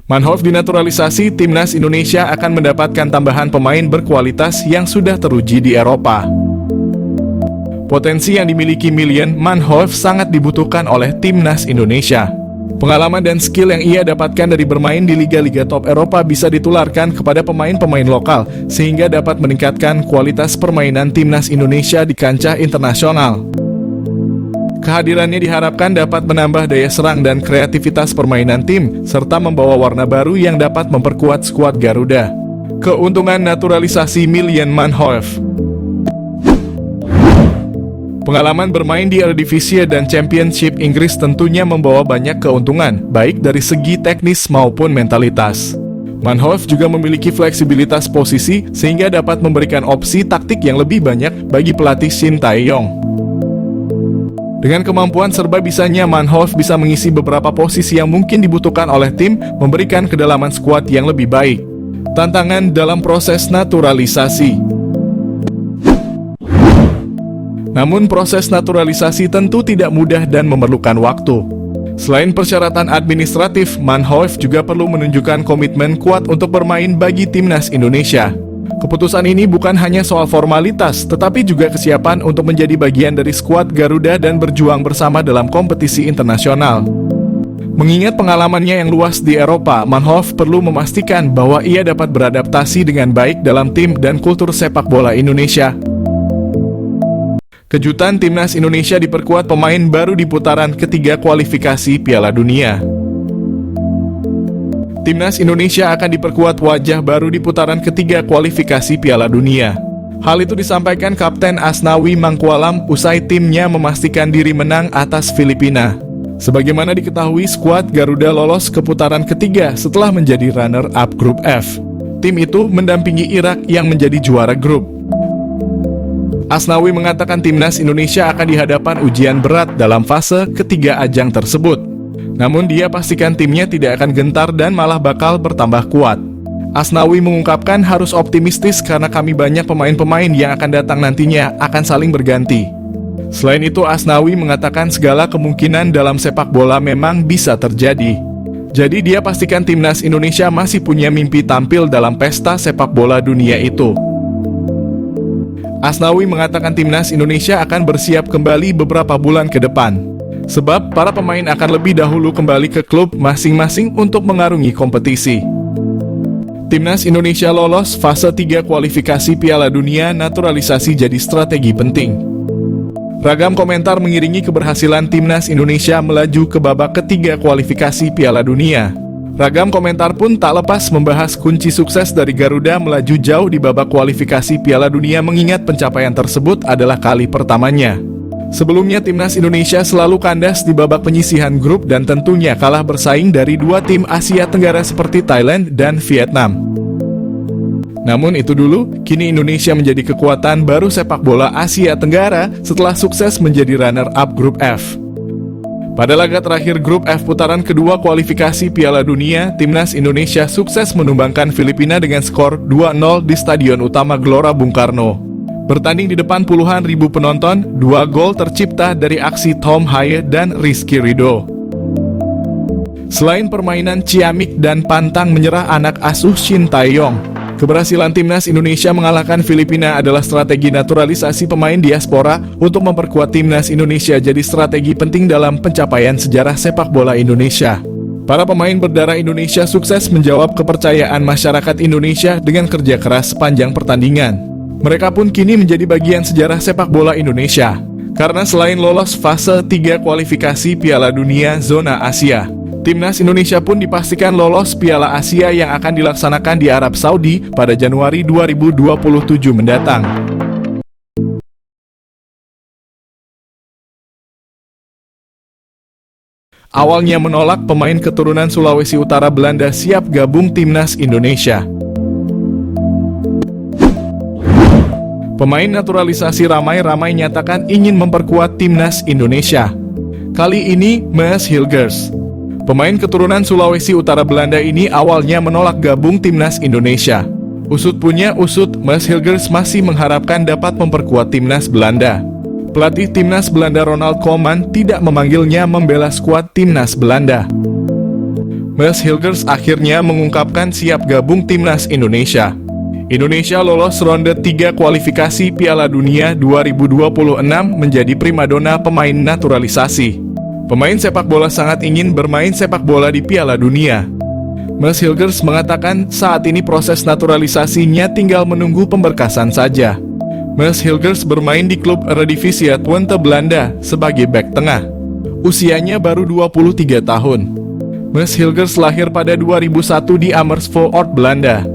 Manhoef dinaturalisasi, timnas Indonesia akan mendapatkan tambahan pemain berkualitas yang sudah teruji di Eropa. Potensi yang dimiliki Miljan Manhoef sangat dibutuhkan oleh timnas Indonesia. Pengalaman dan skill yang ia dapatkan dari bermain di liga-liga top Eropa bisa ditularkan kepada pemain-pemain lokal, sehingga dapat meningkatkan kualitas permainan timnas Indonesia di kancah internasional. Kehadirannya diharapkan dapat menambah daya serang dan kreativitas permainan tim, serta membawa warna baru yang dapat memperkuat skuad Garuda. Keuntungan naturalisasi Miljan Manhoef. Pengalaman bermain di Eredivisie dan Championship Inggris tentunya membawa banyak keuntungan, baik dari segi teknis maupun mentalitas. Manhoef juga memiliki fleksibilitas posisi, sehingga dapat memberikan opsi taktik yang lebih banyak bagi pelatih Shin Tae-yong. Dengan kemampuan serba bisanya, Manhoef bisa mengisi beberapa posisi yang mungkin dibutuhkan oleh tim, memberikan kedalaman skuad yang lebih baik. Tantangan dalam proses naturalisasi. Namun proses naturalisasi tentu tidak mudah dan memerlukan waktu. Selain persyaratan administratif, Manhoef juga perlu menunjukkan komitmen kuat untuk bermain bagi timnas Indonesia. Keputusan ini bukan hanya soal formalitas, tetapi juga kesiapan untuk menjadi bagian dari skuad Garuda dan berjuang bersama dalam kompetisi internasional. Mengingat pengalamannya yang luas di Eropa, Manhoef perlu memastikan bahwa ia dapat beradaptasi dengan baik dalam tim dan kultur sepak bola Indonesia. Kejutan timnas Indonesia diperkuat pemain baru di putaran ketiga kualifikasi Piala Dunia. Timnas Indonesia akan diperkuat wajah baru di putaran ketiga kualifikasi Piala Dunia. Hal itu disampaikan Kapten Asnawi Mangkualam usai timnya memastikan diri menang atas Filipina. Sebagaimana diketahui, skuad Garuda lolos ke putaran ketiga setelah menjadi runner-up grup F. Tim itu mendampingi Irak yang menjadi juara grup. Asnawi mengatakan timnas Indonesia akan dihadapan ujian berat dalam fase ketiga ajang tersebut. Namun dia pastikan timnya tidak akan gentar dan malah bakal bertambah kuat. Asnawi mengungkapkan harus optimistis karena kami banyak pemain-pemain yang akan datang nantinya akan saling berganti. Selain itu, Asnawi mengatakan segala kemungkinan dalam sepak bola memang bisa terjadi. Jadi dia pastikan timnas Indonesia masih punya mimpi tampil dalam pesta sepak bola dunia itu. Asnawi mengatakan timnas Indonesia akan bersiap kembali beberapa bulan ke depan. Sebab para pemain akan lebih dahulu kembali ke klub masing-masing untuk mengarungi kompetisi. Timnas Indonesia lolos fase 3 kualifikasi Piala Dunia, naturalisasi jadi strategi penting. Ragam komentar mengiringi keberhasilan timnas Indonesia melaju ke babak ketiga kualifikasi Piala Dunia. Ragam komentar pun tak lepas membahas kunci sukses dari Garuda melaju jauh di babak kualifikasi Piala Dunia, mengingat pencapaian tersebut adalah kali pertamanya. Sebelumnya timnas Indonesia selalu kandas di babak penyisihan grup dan tentunya kalah bersaing dari dua tim Asia Tenggara seperti Thailand dan Vietnam. Namun itu dulu, kini Indonesia menjadi kekuatan baru sepak bola Asia Tenggara setelah sukses menjadi runner-up grup F. Pada laga terakhir grup F putaran kedua kualifikasi Piala Dunia, timnas Indonesia sukses menumbangkan Filipina dengan skor 2-0 di Stadion Utama Gelora Bung Karno. Bertanding di depan puluhan ribu penonton, 2 gol tercipta dari aksi Tom Haye dan Rizky Ridho. Selain permainan ciamik dan pantang menyerah anak asuh Shin Tae-yong, keberhasilan timnas Indonesia mengalahkan Filipina adalah strategi naturalisasi pemain diaspora untuk memperkuat timnas Indonesia jadi strategi penting dalam pencapaian sejarah sepak bola Indonesia. Para pemain berdarah Indonesia sukses menjawab kepercayaan masyarakat Indonesia dengan kerja keras sepanjang pertandingan. Mereka pun kini menjadi bagian sejarah sepak bola Indonesia. Karena selain lolos fase 3 kualifikasi Piala Dunia zona Asia, timnas Indonesia pun dipastikan lolos Piala Asia yang akan dilaksanakan di Arab Saudi pada Januari 2027 mendatang. Awalnya menolak, pemain keturunan Sulawesi Utara Belanda siap gabung timnas Indonesia. Pemain naturalisasi ramai-ramai nyatakan ingin memperkuat timnas Indonesia. Kali ini, Maes Hilgers. Pemain keturunan Sulawesi Utara Belanda ini awalnya menolak gabung timnas Indonesia. Usut punya usut, Maes Hilgers masih mengharapkan dapat memperkuat timnas Belanda. Pelatih timnas Belanda Ronald Koeman tidak memanggilnya membela skuad timnas Belanda. Mads Hilgers akhirnya mengungkapkan siap gabung timnas Indonesia. Indonesia lolos ronde 3 kualifikasi Piala Dunia 2026 menjadi primadona pemain naturalisasi. Pemain sepak bola sangat ingin bermain sepak bola di Piala Dunia. Mads Hilgers mengatakan saat ini proses naturalisasinya tinggal menunggu pemberkasan saja. Mads Hilgers bermain di klub Eredivisie Twente Belanda sebagai bek tengah. Usianya baru 23 tahun. Mads Hilgers lahir pada 2001 di Amersfoort, Belanda.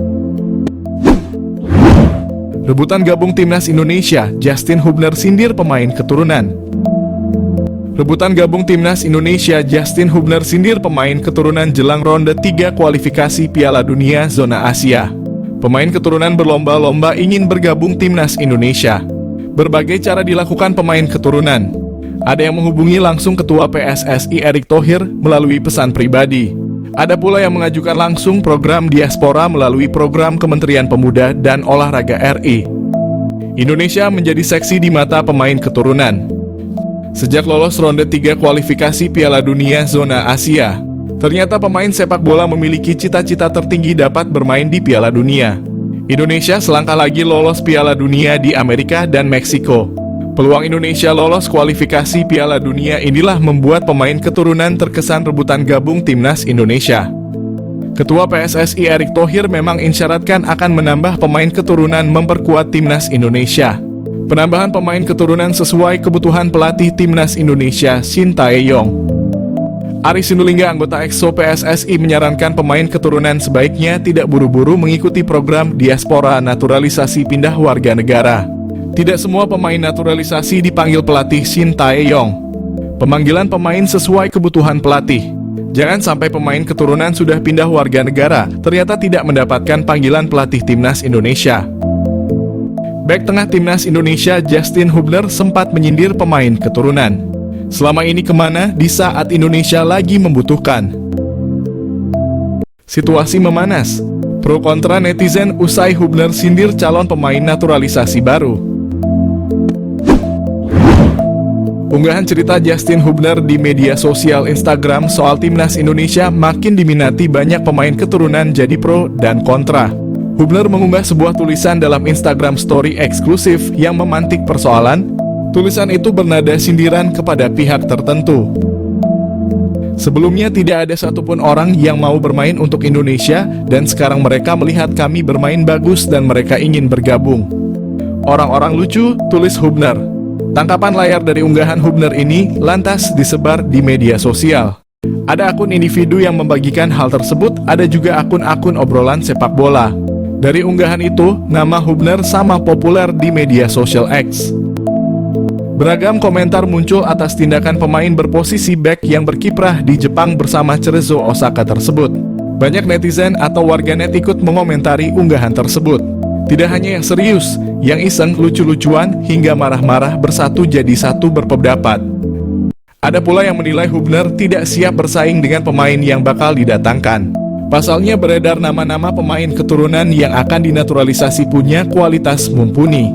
Rebutan gabung timnas Indonesia, Justin Hubner sindir pemain keturunan. Rebutan gabung timnas Indonesia, Justin Hubner sindir pemain keturunan jelang ronde 3 kualifikasi Piala Dunia zona Asia. Pemain keturunan berlomba-lomba ingin bergabung timnas Indonesia. Berbagai cara dilakukan pemain keturunan. Ada yang menghubungi langsung Ketua PSSI Erick Thohir melalui pesan pribadi. Ada pula yang mengajukan langsung program diaspora melalui program Kementerian Pemuda dan Olahraga RI. Indonesia menjadi seksi di mata pemain keturunan. Sejak lolos ronde 3 kualifikasi Piala Dunia zona Asia, ternyata pemain sepak bola memiliki cita-cita tertinggi dapat bermain di Piala Dunia. Indonesia selangkah lagi lolos Piala Dunia di Amerika dan Meksiko. Peluang Indonesia lolos kualifikasi Piala Dunia inilah membuat pemain keturunan terkesan rebutan gabung timnas Indonesia. Ketua PSSI Erick Thohir memang isyaratkan akan menambah pemain keturunan memperkuat timnas Indonesia. Penambahan pemain keturunan sesuai kebutuhan pelatih timnas Indonesia Shin Tae-yong. Arie Sinulinga, anggota EXO PSSI, menyarankan pemain keturunan sebaiknya tidak buru-buru mengikuti program diaspora naturalisasi pindah warga negara. Tidak semua pemain naturalisasi dipanggil pelatih Shin Tae-yong. Pemanggilan pemain sesuai kebutuhan pelatih. Jangan sampai pemain keturunan sudah pindah warga negara, ternyata tidak mendapatkan panggilan pelatih timnas Indonesia. Bek tengah timnas Indonesia Justin Hubner sempat menyindir pemain keturunan. Selama ini kemana di saat Indonesia lagi membutuhkan? Situasi memanas. Pro kontra netizen usai Hubner sindir calon pemain naturalisasi baru. Unggahan cerita Justin Hubner di media sosial Instagram soal timnas Indonesia makin diminati banyak pemain keturunan jadi pro dan kontra. Hubner mengunggah sebuah tulisan dalam Instagram story eksklusif yang memantik persoalan. Tulisan itu bernada sindiran kepada pihak tertentu. Sebelumnya tidak ada satupun orang yang mau bermain untuk Indonesia dan sekarang mereka melihat kami bermain bagus dan mereka ingin bergabung. Orang-orang lucu, tulis Hubner. Tangkapan layar dari unggahan Hubner ini lantas disebar di media sosial. Ada akun individu yang membagikan hal tersebut, ada juga akun-akun obrolan sepak bola. Dari unggahan itu, nama Hubner sama populer di media sosial X. Beragam komentar muncul atas tindakan pemain berposisi bek yang berkiprah di Jepang bersama Cerezo Osaka tersebut. Banyak netizen atau warganet ikut mengomentari unggahan tersebut. Tidak hanya yang serius, yang iseng, lucu-lucuan, hingga marah-marah bersatu jadi satu berpendapat. Ada pula yang menilai Hubner tidak siap bersaing dengan pemain yang bakal didatangkan. Pasalnya beredar nama-nama pemain keturunan yang akan dinaturalisasi punya kualitas mumpuni.